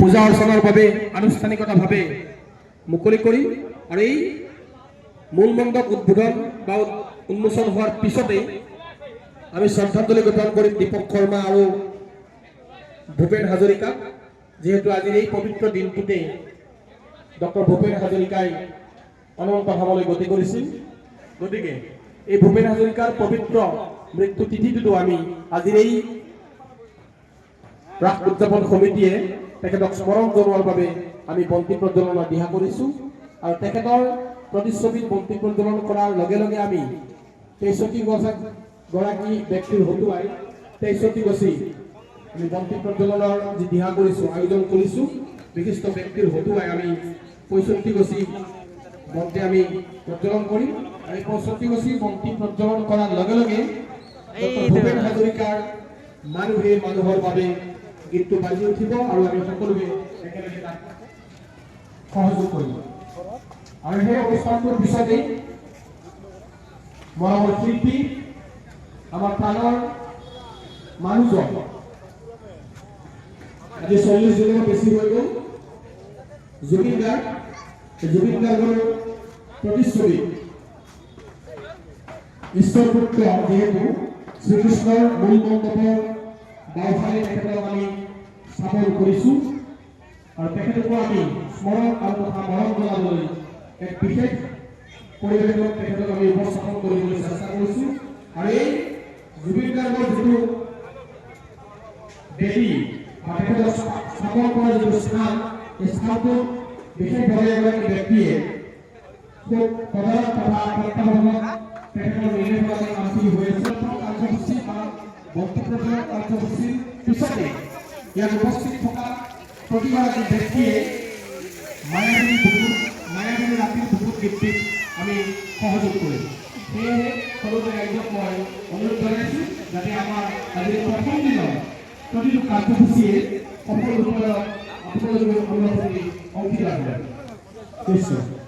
পূজা অৰ্চনাৰ বাবে আনুষ্ঠানিকতাভাৱে মুকলি কৰিম আৰু এই মূল মণ্ডপ উদ্বোধন বা উন্মোচন হোৱাৰ পিছতে আমি শ্ৰদ্ধাঞ্জলি জ্ঞাপন কৰিম দীপক শৰ্মা আৰু ভূপেন হাজৰিকাক যেহেতু আজিৰ এই পবিত্ৰ দিনটোতে ডক্টৰ ভূপেন হাজৰিকাই অনন্ত ধামলৈ গতি কৰিছিল গতিকে এই ভূপেন হাজৰিকাৰ পবিত্ৰ মৃত্যু তিথিটো আমি আজিৰ এই ৰাস উদযাপন সমিতিয়ে তেখেতক স্মৰণ জনোৱাৰ বাবে আমি বন্তি প্ৰজ্বলনৰ দিহা কৰিছোঁ আৰু তেখেতৰ প্ৰতিচ্ছবিত বন্তি প্ৰজ্বলন কৰাৰ লগে লগে আমি 63গৰাকী ব্যক্তিৰ হতুৱাই 63 গছি আমি বন্তি প্ৰজ্বলনৰ যি দিহা কৰিছোঁ আয়োজন কৰিছোঁ বিশিষ্ট ব্যক্তিৰ হতুৱাই আমি 65 গছি বন্তি আমি প্ৰজ্বলন কৰিম আৰু 65 গছি বন্তি প্ৰজ্বলন কৰাৰ লগে লগে ডক্টৰ ভূপেন হাজৰিকাৰ মানুহে মানুহৰ বাবে গীতটো বাজি উঠিব আৰু আমি সকলোৱে একেলগে তাক সহযোগ কৰিম আৰু সেই অনুষ্ঠানটোৰ পিছতে মৰমৰ শিল্পী আমাৰ প্ৰাণৰ মানুহজন আজি 40 দিনৰ বেছি হৈ গ'ল জুবিন গাৰ্গৰ প্ৰতিচ্ছবি ঈশ্বৰ পুত্ৰ যিহেতু শ্ৰীকৃষ্ণৰ মূল মণ্ডপৰ বাওঁফালে তেখেতক আমি স্থাপন কৰিছোঁ আৰু তেখেতকো আমি স্মৰণ আৰু তথা মৰম জনাবলৈ এক বিশেষ পৰিৱেশত তেখেতক আমি উপস্থাপন কৰিবলৈ চেষ্টা কৰিছোঁ আৰু এই জুবিন গাৰ্গৰ যিটো বেদী বা তেখেতক স্থাপন কৰাৰ যিটো স্থান এই স্থানটো বিশেষভাৱে এগৰাকী ব্যক্তিয়ে খুব সদায় তথা প্ৰত্যাহ্বানত তেখেতৰ নিৰ্দেশনাৰে কামখিনি হৈ আছে কাৰ্যসূচী বা বন্তি প্ৰজ্বলন কাৰ্যসূচীৰ পিছতে ইয়াত উপস্থিত থকা প্ৰতিগৰাকী ব্যক্তিয়ে মায়াবিনী ৰাতিৰ বুকুত গীতটিত আমি সহযোগ কৰিম সেয়েহে সকলোকে ৰাইজক মই অনুৰোধ জনাইছোঁ যাতে আমাৰ আজিৰ প্ৰথম দিনৰ প্ৰতিটো কাৰ্যসূচীয়ে সফল ৰূপত আপোনালোকে অংশীদাৰ হয় নিশ্চয়